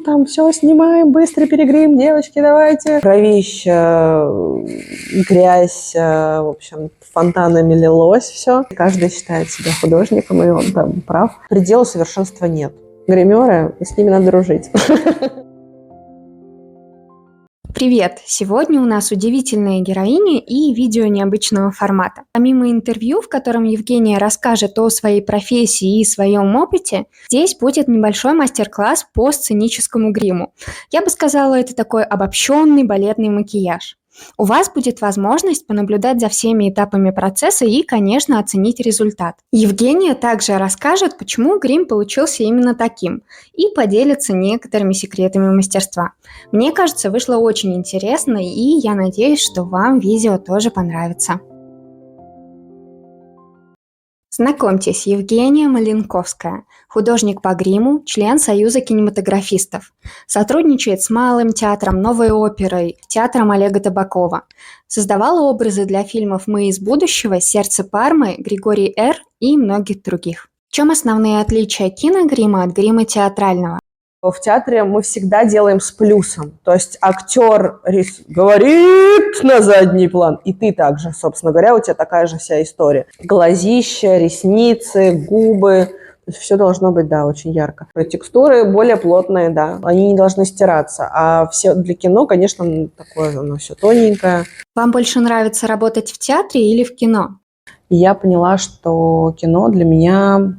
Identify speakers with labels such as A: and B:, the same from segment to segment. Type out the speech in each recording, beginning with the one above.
A: Там все снимаем, быстро перегрим, девочки, давайте. Кровища, грязь, в общем, фонтанами лилось все. Каждый считает себя художником, и он там прав. Предела совершенства нет. Гримеры, с ними надо дружить.
B: Привет! Сегодня у нас удивительная героиня и видео необычного формата. Помимо интервью, в котором Евгения расскажет о своей профессии и своем опыте, здесь будет небольшой мастер-класс по сценическому гриму. Я бы сказала, это такой обобщенный балетный макияж. У вас будет возможность понаблюдать за всеми этапами процесса и, конечно, оценить результат. Евгения также расскажет, почему грим получился именно таким, и поделится некоторыми секретами мастерства. Мне кажется, вышло очень интересно, и я надеюсь, что вам видео тоже понравится. Знакомьтесь, Евгения Маленковская, художник по гриму, член Союза кинематографистов. Сотрудничает с Малым театром, Новой оперой, театром Олега Табакова. Создавала образы для фильмов «Мы из будущего», «Сердце Пармы», «Григорий Р» и многих других. В чем основные отличия киногрима от грима театрального?
A: В театре мы всегда делаем с плюсом. То есть актер говорит на задний план, и ты также, собственно говоря, у тебя такая же вся история. Глазища, ресницы, губы. То есть все должно быть, да, очень ярко. Текстуры более плотные, да, они не должны стираться. А все для кино, конечно, такое оно все тоненькое.
B: Вам больше нравится работать в театре или в кино?
A: И я поняла, что кино для меня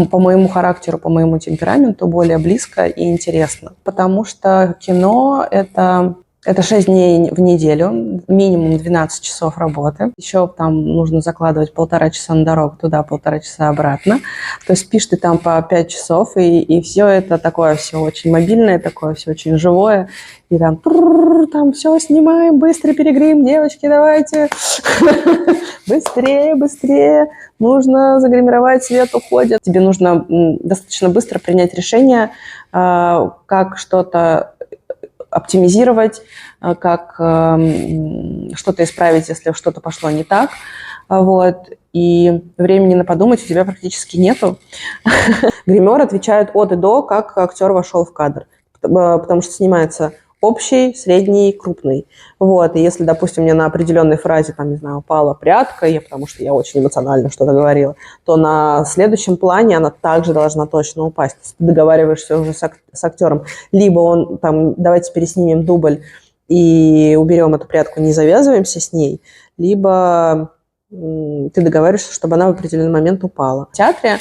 A: по моему характеру, по моему темпераменту более близко и интересно. Потому что кино – это 6 дней в неделю, минимум 12 часов работы. Еще там нужно закладывать 1,5 часа на дорогу туда, 1,5 часа обратно. То есть спишь ты там по 5 часов, и все это такое все очень мобильное, такое все очень живое. И там все снимаем, быстро перегрим, девочки, давайте. Быстрее, быстрее. Нужно загримировать, свет уходит. Тебе нужно достаточно быстро принять решение, как что-то оптимизировать, как что-то исправить, если что-то пошло не так. Вот. И времени на подумать у тебя практически нету. Гример отвечает от и до, как актер вошел в кадр. Потому что снимается общий, средний, крупный. Вот. И если, допустим, мне на определенной фразе, там, не знаю, упала прядка, потому что я очень эмоционально что-то говорила, то на следующем плане она также должна точно упасть. То есть ты договариваешься уже с актером. Либо он там, давайте переснимем дубль и уберем эту прядку, не завязываемся с ней, либо ты договариваешься, чтобы она в определенный момент упала. В театре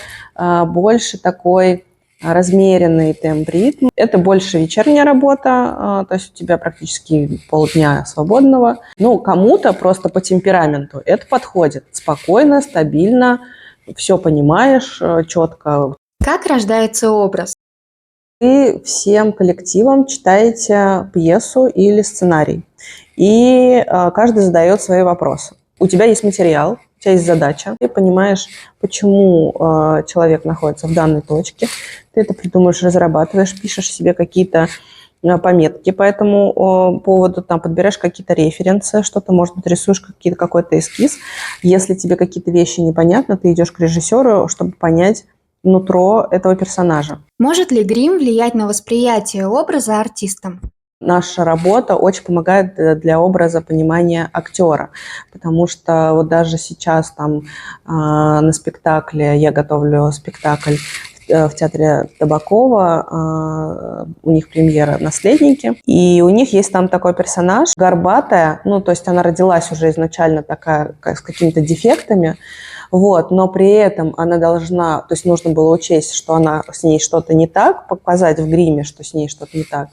A: больше такой размеренный темп, ритм. Это больше вечерняя работа, то есть у тебя практически полдня свободного. Ну, кому-то просто по темпераменту это подходит. Спокойно, стабильно, все понимаешь четко.
B: Как рождается образ?
A: Вы всем коллективом читаете пьесу или сценарий, и каждый задает свои вопросы. У тебя есть материал, у тебя есть задача, ты понимаешь, почему человек находится в данной точке, ты это придумаешь, разрабатываешь, пишешь себе какие-то пометки по этому поводу, там подбираешь какие-то референсы, что-то, может быть, рисуешь какой-то эскиз. Если тебе какие-то вещи непонятны, ты идешь к режиссеру, чтобы понять нутро этого персонажа.
B: Может ли грим влиять на восприятие образа артистом?
A: Наша работа очень помогает для образа понимания актера, потому что вот даже сейчас там на спектакле, я готовлю спектакль в театре Табакова, у них премьера «Наследники», и у них есть там такой персонаж, горбатая, ну, то есть она родилась уже изначально такая, с какими-то дефектами, вот, но при этом она должна, то есть нужно было учесть, что с ней что-то не так, показать в гриме, что с ней что-то не так.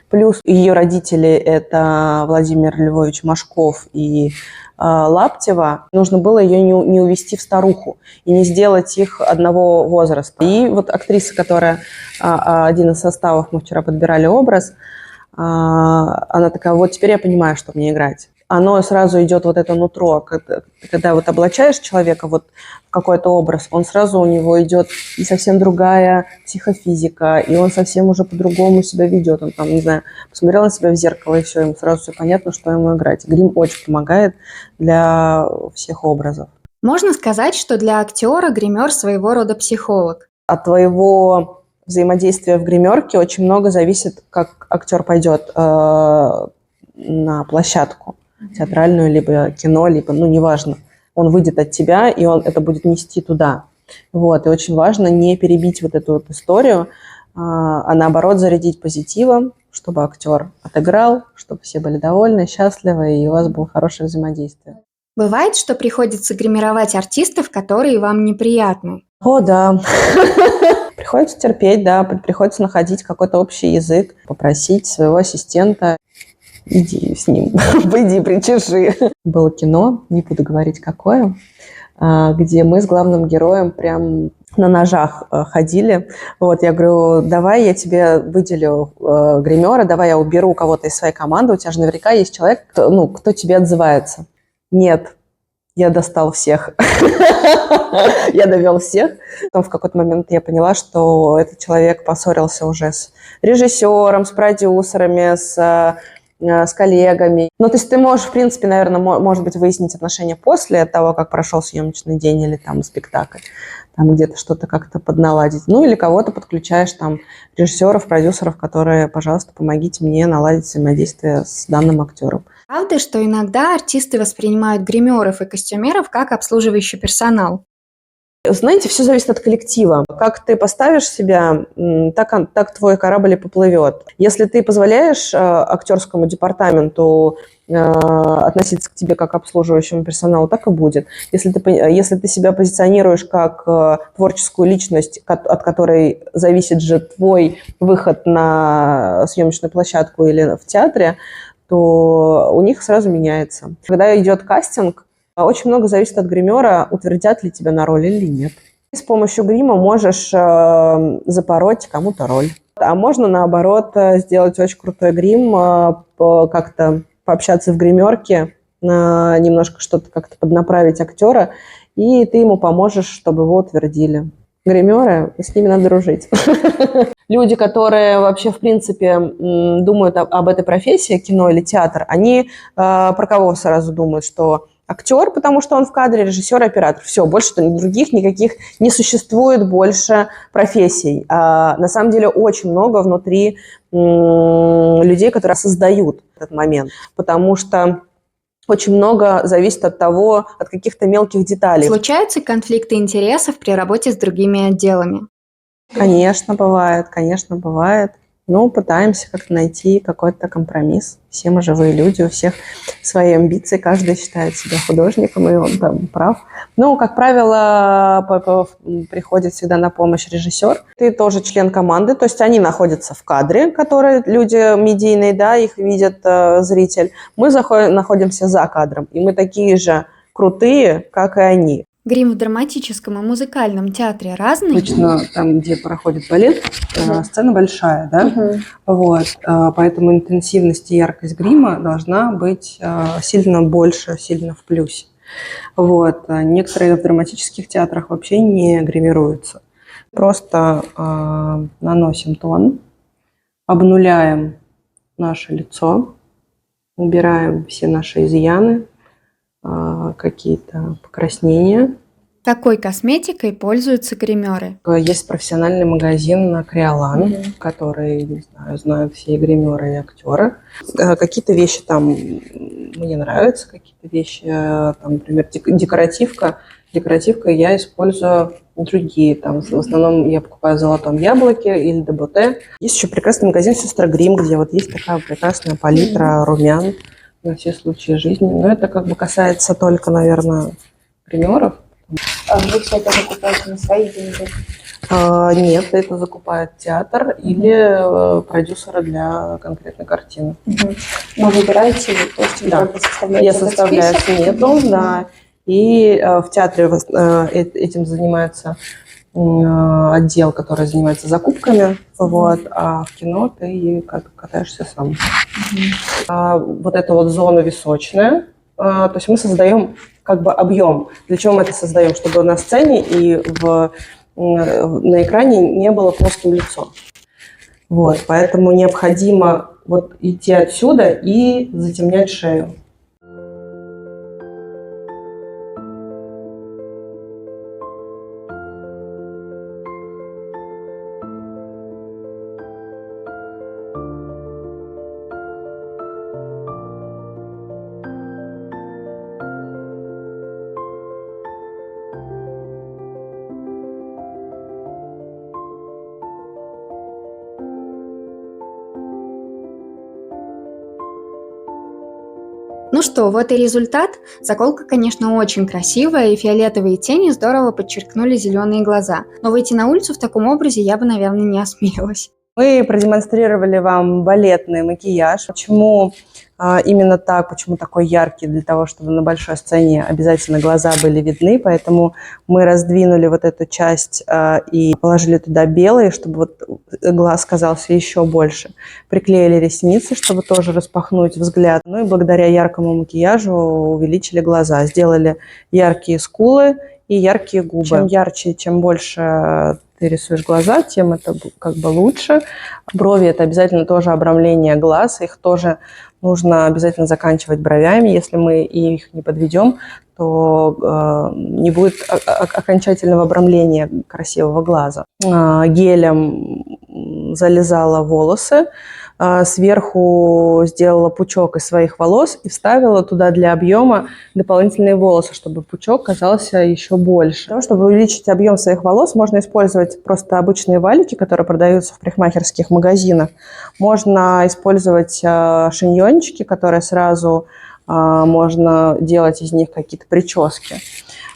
A: Плюс ее родители – это Владимир Львович Машков и Лаптева. Нужно было ее не увести в старуху и не сделать их одного возраста. И вот актриса, которая один из составов, мы вчера подбирали образ, она такая, вот теперь я понимаю, что мне играть. Оно сразу идет вот это нутро, когда вот облачаешь человека вот в какой-то образ, он сразу у него идет и совсем другая психофизика, и он совсем уже по-другому себя ведет. Он там, не знаю, посмотрел на себя в зеркало, и все, ему сразу все понятно, что ему играть. Грим очень помогает для всех образов.
B: Можно сказать, что для актера гример своего рода психолог.
A: От твоего взаимодействия в гримерке очень много зависит, как актер пойдет на площадку театральную, либо кино, либо, ну, неважно. Он выйдет от тебя, и он это будет нести туда. Вот. И очень важно не перебить вот эту вот историю, а наоборот зарядить позитивом, чтобы актер отыграл, чтобы все были довольны, счастливы, и у вас было хорошее взаимодействие.
B: Бывает, что приходится гримировать артистов, которые вам неприятны?
A: О, да. Приходится терпеть, да, приходится находить какой-то общий язык, попросить своего ассистента: иди с ним, выйди, причеши. Было кино, не буду говорить какое, где мы с главным героем прям на ножах ходили. Вот, я говорю: давай я тебе выделю гримера, давай я уберу кого-то из своей команды, у тебя же наверняка есть человек, кто тебе отзывается. Нет, я достал всех. Я довел всех. Потом в какой-то момент я поняла, что этот человек поссорился уже с режиссером, с продюсерами, с коллегами. Ну, то есть ты можешь, в принципе, наверное, может быть, выяснить отношения после того, как прошел съемочный день или там спектакль, там где-то что-то как-то подналадить. Ну, или кого-то подключаешь, там, режиссеров, продюсеров, которые: пожалуйста, помогите мне наладить взаимодействие с данным актером.
B: Правда, что иногда артисты воспринимают гримеров и костюмеров как обслуживающий персонал?
A: Знаете, все зависит от коллектива. Как ты поставишь себя, так твой корабль и поплывет. Если ты позволяешь актерскому департаменту относиться к тебе как к обслуживающему персоналу, так и будет. Если ты себя позиционируешь как творческую личность, от которой зависит же твой выход на съемочную площадку или в театре, то у них сразу меняется. Когда идет кастинг, очень много зависит от гримера, утвердят ли тебя на роль или нет. Ты с помощью грима можешь запороть кому-то роль. А можно, наоборот, сделать очень крутой грим, как-то пообщаться в гримерке, немножко что-то как-то поднаправить актера, и ты ему поможешь, чтобы его утвердили. Гримеры, с ними надо дружить. Люди, которые вообще, в принципе, думают об этой профессии, кино или театр, они про кого сразу думают? Что актер, потому что он в кадре, режиссер, оператор. Все, больше других никаких не существует больше профессий. На самом деле очень много внутри людей, которые создают этот момент, потому что очень много зависит от того, от каких-то мелких деталей.
B: Случаются конфликты интересов при работе с другими отделами?
A: Конечно, бывает, конечно, бывает. Но пытаемся как-то найти какой-то компромисс. Все мы живые люди, у всех свои амбиции, каждый считает себя художником, и он там прав. Но, как правило, приходит всегда на помощь режиссер. Ты тоже член команды, то есть они находятся в кадре, которые люди медийные, да, их видит зритель. Мы находимся за кадром, и мы такие же крутые, как и они.
B: Грим в драматическом и музыкальном театре разный?
A: Обычно там, где проходит балет, сцена большая, да? Вот, поэтому интенсивность и яркость грима должна быть сильно больше, сильно в плюсе. Вот. Некоторые в драматических театрах вообще не гримируются. Просто наносим тон, обнуляем наше лицо, убираем все наши изъяны, какие-то покраснения.
B: Какой косметикой пользуются гримеры?
A: Есть профессиональный магазин Криолан, который, не знаю, знают все и гримеры, и актеры. Какие-то вещи там мне нравятся, какие-то вещи, там, например, декоративка. Декоративка я использую другие. Там, в основном я покупаю в Золотом Яблоке или ДБТ. Есть еще прекрасный магазин Сестра Грим, где вот есть такая прекрасная палитра румян на все случаи жизни. Но это как бы касается только, наверное, гримеров.
C: Вы все это закупаете на свои деньги?
A: Нет, это закупает театр или продюсеры для конкретной картины.
C: Но выбираете вы, то есть вы
A: Да.
C: как бы составляете
A: Я
C: этот
A: составляю
C: список?
A: смету, да. И в театре этим занимается отдел, который занимается закупками, вот, а в кино ты катаешься сам. Вот эта вот зона височная, то есть мы создаем как бы объем. Для чего мы это создаем? Чтобы на сцене и на экране не было плоским лицом. Вот, поэтому необходимо вот идти отсюда и затемнять шею.
B: Ну что, вот и результат. Заколка, конечно, очень красивая, и фиолетовые тени здорово подчеркнули зеленые глаза. Но выйти на улицу в таком образе я бы, наверное, не осмелилась.
A: Мы продемонстрировали вам балетный макияж. Почему именно так, почему такой яркий? Для того, чтобы на большой сцене обязательно глаза были видны. Поэтому мы раздвинули вот эту часть и положили туда белые, чтобы вот глаз казался еще больше. Приклеили ресницы, чтобы тоже распахнуть взгляд. Ну и благодаря яркому макияжу увеличили глаза. Сделали яркие скулы и яркие губы. Чем ярче, чем больше ты рисуешь глаза, тем это как бы лучше. Брови – это обязательно тоже обрамление глаз. Их тоже нужно обязательно заканчивать бровями. Если мы их не подведем, то не будет окончательного обрамления красивого глаза. Гелем залезала волосы. Сверху сделала пучок из своих волос и вставила туда для объема дополнительные волосы, чтобы пучок казался еще больше. Для того, чтобы увеличить объем своих волос, можно использовать просто обычные валики, которые продаются в парикмахерских магазинах. Можно использовать шиньончики, которые сразу можно делать из них какие-то прически.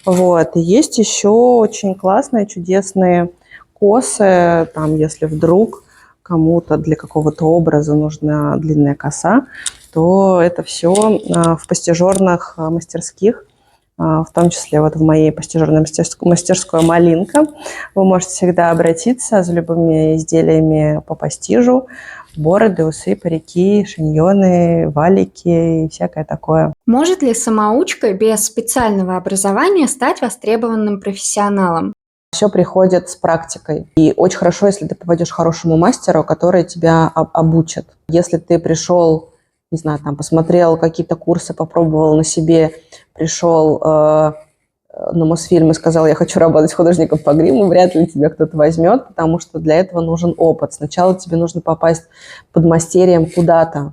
A: Вот. И есть еще очень классные, чудесные косы, там, если вдруг кому-то для какого-то образа нужна длинная коса, то это все в постижерных мастерских, в том числе вот в моей постижерной мастерской «Малинка». Вы можете всегда обратиться за любыми изделиями по постижу: бороды, усы, парики, шиньоны, валики и всякое такое.
B: Может ли самоучка без специального образования стать востребованным профессионалом?
A: Все приходит с практикой. И очень хорошо, если ты попадешь к хорошему мастеру, который тебя обучит. Если ты пришел, не знаю, там, посмотрел какие-то курсы, попробовал на себе, пришел на Мосфильм и сказал: я хочу работать художником по гриму, вряд ли тебя кто-то возьмет, потому что для этого нужен опыт. Сначала тебе нужно попасть под мастерием куда-то,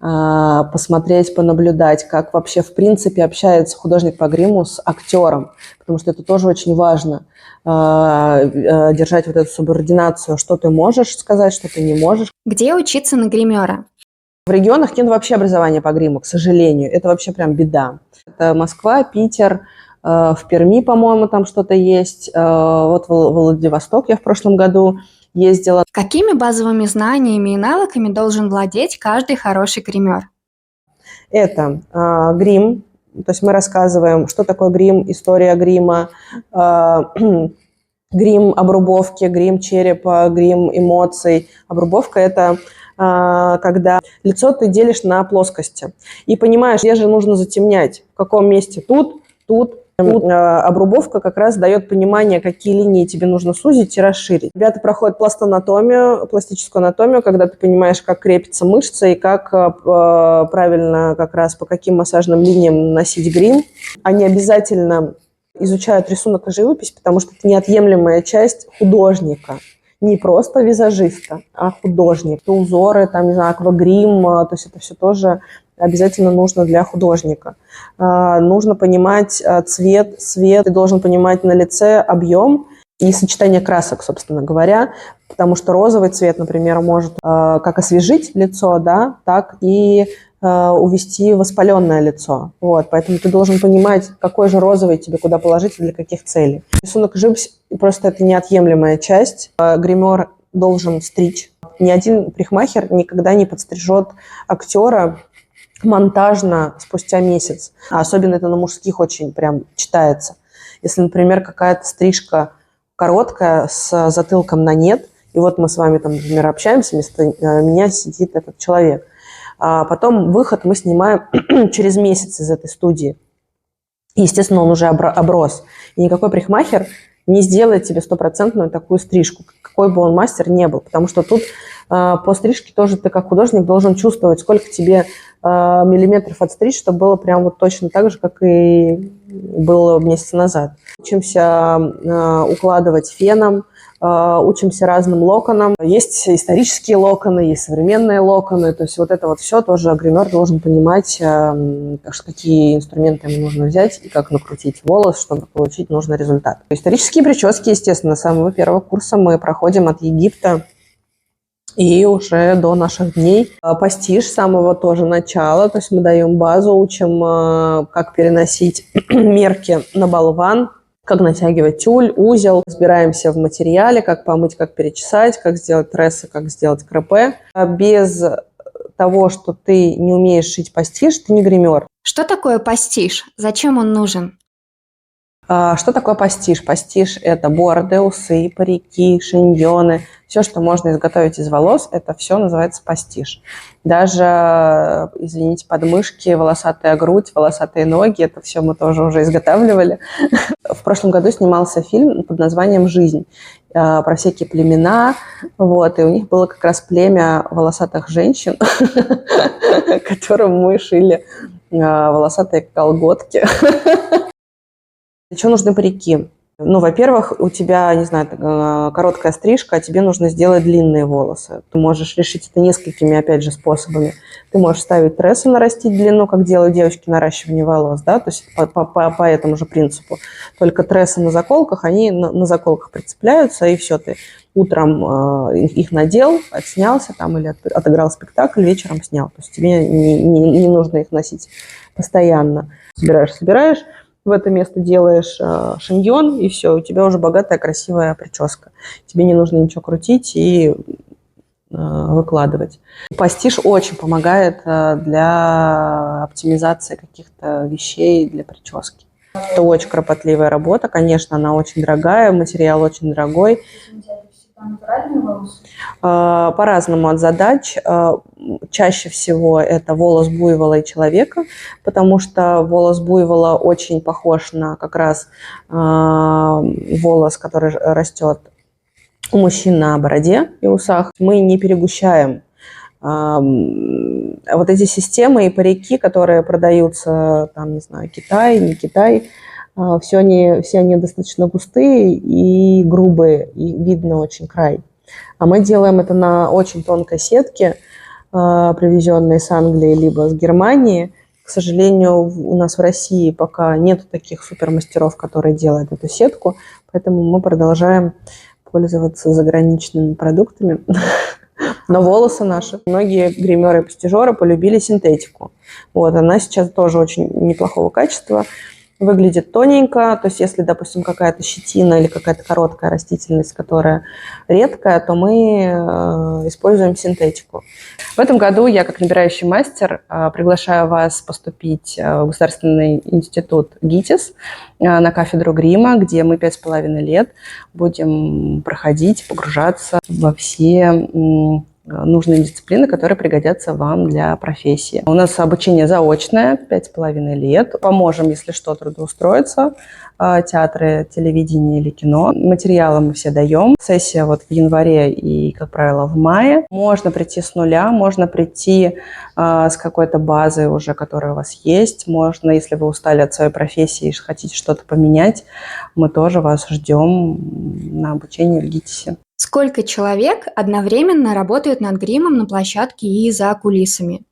A: посмотреть, понаблюдать, как вообще в принципе общается художник по гриму с актером, потому что это тоже очень важно. Держать вот эту субординацию, что ты можешь сказать, что ты не можешь.
B: Где учиться на гримера?
A: В регионах нет вообще образования по гриму, к сожалению. Это вообще прям беда. Это Москва, Питер, в Перми, по-моему, там что-то есть. Вот в Владивосток я в прошлом году ездила.
B: Какими базовыми знаниями и навыками должен владеть каждый хороший гример?
A: Это грим. То есть мы рассказываем, что такое грим, история грима, грим обрубовки, грим черепа, грим эмоций. Обрубовка – это когда лицо ты делишь на плоскости и понимаешь, где же нужно затемнять, в каком месте тут. Обрубовка как раз дает понимание, какие линии тебе нужно сузить и расширить. Ребята проходят пластическую анатомию, когда ты понимаешь, как крепится мышца и как правильно как раз по каким массажным линиям наносить грим. Они обязательно изучают рисунок и живопись, потому что это неотъемлемая часть художника. Не просто визажиста, а художник. Узоры, там, не знаю, аквагрим, то есть это все тоже обязательно нужно для художника. Нужно понимать цвет, свет, ты должен понимать на лице объем и сочетание красок, собственно говоря, потому что розовый цвет, например, может как освежить лицо, да, так и увести воспаленное лицо. Вот, поэтому ты должен понимать, какой же розовый тебе куда положить и для каких целей. Рисунок и живопись просто это неотъемлемая часть. Гример должен стричь. Ни один парикмахер никогда не подстрижет актера монтажно спустя месяц. Особенно это на мужских очень прям читается. Если, например, какая-то стрижка короткая с затылком на нет, и вот мы с вами там, например, общаемся, вместо меня сидит этот человек. А потом выход мы снимаем через месяц из этой студии. Естественно, он уже оброс. И никакой парикмахер не сделает тебе стопроцентную такую стрижку, какой бы он мастер не был. Потому что тут по стрижке тоже ты как художник должен чувствовать, сколько тебе миллиметров отстричь, чтобы было прям вот точно так же, как и было месяц назад. Учимся укладывать феном, учимся разным локонам. Есть исторические локоны, есть современные локоны. То есть вот это вот все тоже гример должен понимать, какие инструменты ему нужно взять и как накрутить волос, чтобы получить нужный результат. Исторические прически, естественно, с самого первого курса мы проходим от Египта и уже до наших дней. Пастиш с самого тоже начала, то есть мы даем базу, учим, как переносить мерки на болван, как натягивать тюль, узел. Разбираемся в материале, как помыть, как перечесать, как сделать трессы, как сделать крепе. Без того, что ты не умеешь шить пастиш, ты не гример.
B: Что такое пастиш? Зачем он нужен?
A: Что такое пастиш? Пастиш – это бороды, усы, парики, шиньоны. Все, что можно изготовить из волос, это все называется пастиш. Даже, извините, подмышки, волосатая грудь, волосатые ноги – это все мы тоже уже изготавливали. В прошлом году снимался фильм под названием «Жизнь» про всякие племена. Вот, и у них было как раз племя волосатых женщин, которым мы шили волосатые колготки. Для чего нужны парики? Ну, во-первых, у тебя, не знаю, короткая стрижка, а тебе нужно сделать длинные волосы. Ты можешь решить это несколькими, опять же, способами. Ты можешь ставить трессы, нарастить длину, как делают девочки наращивание волос, да, то есть по этому же принципу. Только трессы на заколках, они на заколках прицепляются, и все, ты утром их надел, отснялся там или отыграл спектакль, вечером снял. То есть тебе не нужно их носить постоянно. Собираешь, в это место делаешь шиньон, и все, у тебя уже богатая, красивая прическа. Тебе не нужно ничего крутить и выкладывать. Пастиш очень помогает для оптимизации каких-то вещей для прически. Это очень кропотливая работа, конечно, она очень дорогая, материал очень дорогой. По-разному от задач. Чаще всего это волос буйвола и человека, потому что волос буйвола очень похож на как раз волос, который растет у мужчин на бороде и усах. Мы не перегущаем вот эти системы и парики, которые продаются, там, не знаю, Китай, не Китай, все они достаточно густые и грубые, и видно очень край. А мы делаем это на очень тонкой сетке, привезенной с Англии либо с Германии. К сожалению, у нас в России пока нет таких супермастеров, которые делают эту сетку, поэтому мы продолжаем пользоваться заграничными продуктами. Но волосы наши. Многие гримеры и пастижеры полюбили синтетику. Вот, она сейчас тоже очень неплохого качества. Выглядит тоненько, то есть если, допустим, какая-то щетина или какая-то короткая растительность, которая редкая, то мы используем синтетику. В этом году я, как набирающий мастер, приглашаю вас поступить в Государственный институт ГИТИС на кафедру грима, где мы 5,5 лет будем проходить, погружаться во все нужные дисциплины, которые пригодятся вам для профессии. У нас обучение заочное, 5,5 лет. Поможем, если что, трудоустроиться. Театры, телевидение или кино. Материалы мы все даем. Сессия вот в январе и, как правило, в мае. Можно прийти с нуля, можно прийти с какой-то базой уже, которая у вас есть. Можно, если вы устали от своей профессии и хотите что-то поменять, мы тоже вас ждем на обучение в ГИТИСе.
B: Сколько человек одновременно работают над гримом на площадке и за кулисами?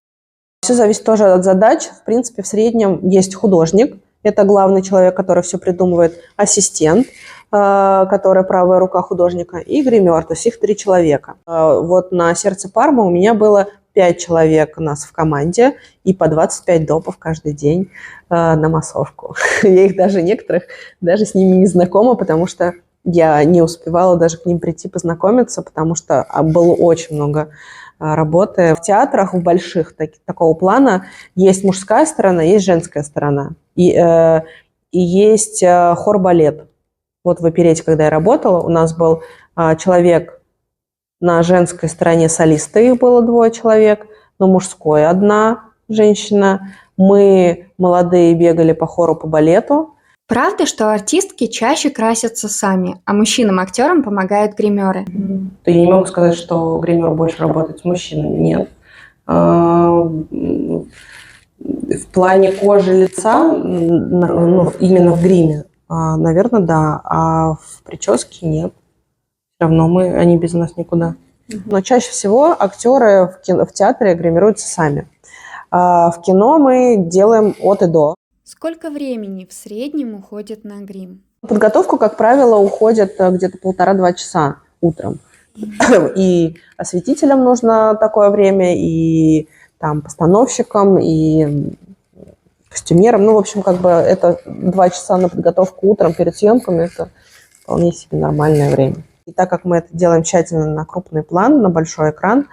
A: Все зависит тоже от задач. В принципе, в среднем есть художник. Это главный человек, который все придумывает, ассистент, который правая рука художника, и гример, то есть их 3 человека. Вот на «Сердце Пармы» у меня было 5 человек у нас в команде и по 25 допов каждый день на массовку. Я их даже некоторых, даже с ними не знакома, потому что я не успевала даже к ним прийти познакомиться, потому что было очень много работы. В театрах, в больших такого плана, есть мужская сторона, есть женская сторона. И есть хор-балет. Вот в оперете, когда я работала, у нас был человек на женской стороне, солисты, их было 2 человек, на мужской 1 женщина. Мы, молодые, бегали по хору, по балету.
B: Правда, что артистки чаще красятся сами, а мужчинам-актерам помогают гримеры?
A: Я не могу сказать, что гример больше работает с мужчинами. Нет. В плане кожи лица, ну, именно в гриме, наверное, да. А в прическе нет. Все равно они без нас никуда. Но чаще всего актеры в театре гримируются сами. А в кино мы делаем от и до.
B: Сколько времени в среднем уходит на грим?
A: Подготовку, как правило, уходит где-то 1,5-2 часа утром. И осветителям нужно такое время, и там постановщикам, и костюмерам. Ну, в общем, как бы это 2 часа на подготовку утром перед съемками, это вполне себе нормальное время. И так как мы это делаем тщательно на крупный план, на большой экран,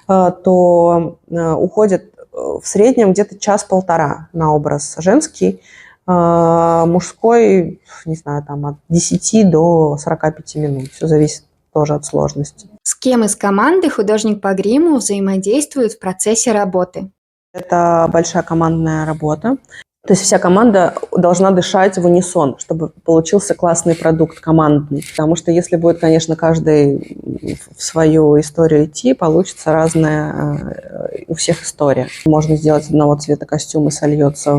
A: то уходит в среднем где-то час-полтора на образ женский, мужской, не знаю, там от 10 до 45 минут. Все зависит тоже от сложности.
B: С кем из команды художник по гриму взаимодействует в процессе работы?
A: Это большая командная работа. То есть вся команда должна дышать в унисон, чтобы получился классный продукт командный. Потому что если будет, конечно, каждый в свою историю идти, получится разная у всех история. Можно сделать одного цвета костюм и сольется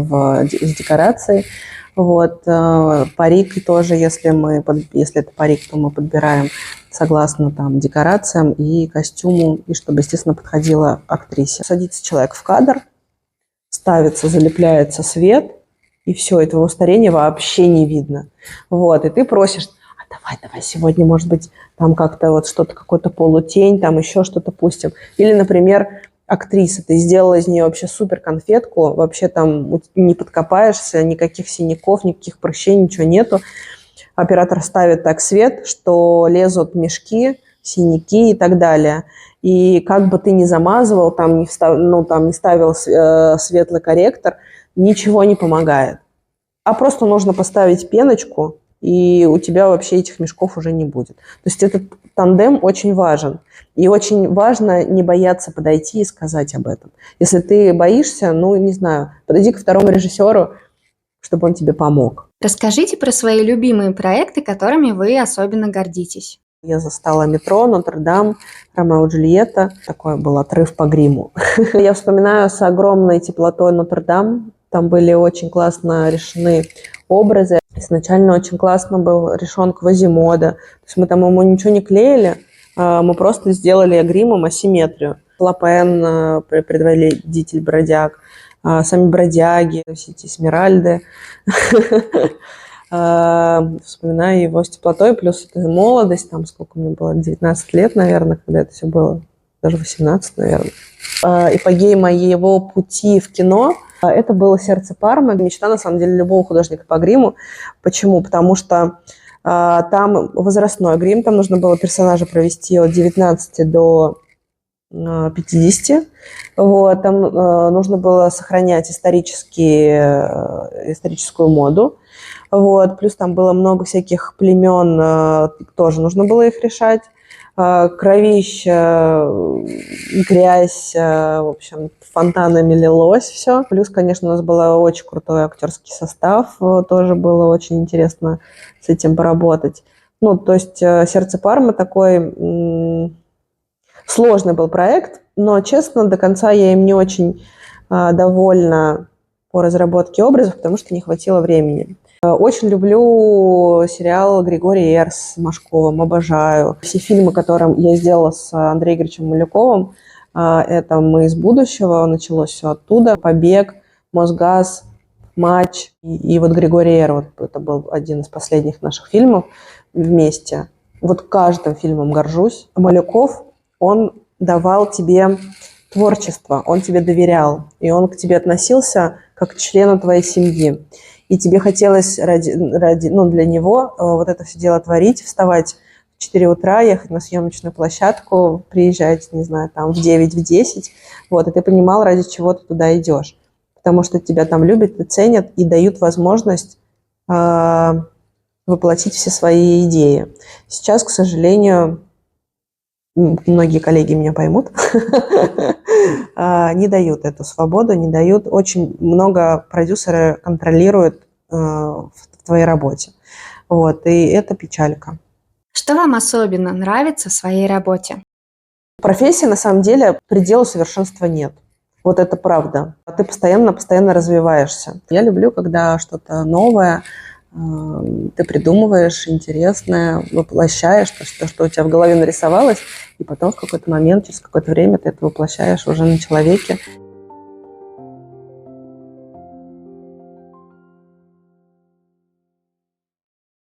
A: с декорацией. Вот. Парик тоже, если это парик, то мы подбираем согласно там декорациям и костюму, и чтобы, естественно, подходила актрисе. Садится человек в кадр, ставится, залепляется свет, и все, этого старения вообще не видно. Вот, и ты просишь, давай, сегодня, может быть, там как-то вот что-то, какой-то полутень, там еще что-то пустим. Или, например, актриса, ты сделала из нее вообще супер конфетку, вообще там не подкопаешься, никаких синяков, никаких прыщей, ничего нету. Оператор ставит так свет, что лезут мешки, синяки и так далее. И как бы ты ни замазывал, там не ставил светлый корректор, ничего не помогает. А просто нужно поставить пеночку, и у тебя вообще этих мешков уже не будет. То есть этот тандем очень важен. И очень важно не бояться подойти и сказать об этом. Если ты боишься, не знаю, подойди ко второму режиссеру, чтобы он тебе помог.
B: Расскажите про свои любимые проекты, которыми вы особенно гордитесь.
A: Я застала «Метро», «Нотр-Дам», «Ромео и Джульетта». Такой был отрыв по гриму. Я вспоминаю с огромной теплотой «Нотр-Дам». Там были очень классно решены образы. Изначально очень классно был решен Квазимода. То есть мы там ему ничего не клеили, мы просто сделали гримом асимметрию. Лапен, предводитель бродяг, сами бродяги, все эти эсмеральды. Вспоминаю его с теплотой, плюс это молодость, там сколько мне было, 19 лет, наверное, когда это все было, даже 18, наверное. Эпогей моего пути в кино – это было «Сердце Пармы», мечта, на самом деле, любого художника по гриму. Почему? Потому что там возрастной грим, там нужно было персонажа провести от 19 до 50. Вот, там нужно было сохранять историческую моду. Вот, плюс там было много всяких племен, тоже нужно было их решать. Кровища, грязь, в общем, фонтанами лилось все. Плюс, конечно, у нас был очень крутой актерский состав, тоже было очень интересно с этим поработать. То есть «Сердце Пармы» такой сложный был проект, но, честно, до конца я им не очень довольна по разработке образов, потому что не хватило времени. Очень люблю сериал «Григорий Р» с Машковым, обожаю. Все фильмы, которые я сделала с Андреем Игоревичем Малюковым, это «Мы из будущего», началось все оттуда. «Побег», «Мосгаз», «Матч» и вот «Григорий Р». Вот это был один из последних наших фильмов вместе. Вот каждым фильмом горжусь. Малюков, он давал тебе творчество, он тебе доверял, и он к тебе относился как к члену твоей семьи. И тебе хотелось для него вот это все дело творить, вставать в 4 утра, ехать на съемочную площадку, приезжать, не знаю, там в 9, в 10. Вот, и ты понимал, ради чего ты туда идешь. Потому что тебя там любят и ценят, и дают возможность воплотить все свои идеи. Сейчас, к сожалению, многие коллеги меня поймут, не дают эту свободу, не дают. Очень много продюсеры контролируют в твоей работе. Вот, и это печалька.
B: Что вам особенно нравится в своей работе?
A: В профессии, на самом деле, предела совершенства нет. Вот это правда. Ты постоянно развиваешься. Я люблю, когда что-то новое, ты придумываешь, интересное, воплощаешь то, что у тебя в голове нарисовалось, и потом в какой-то момент, через какое-то время ты это воплощаешь уже на человеке.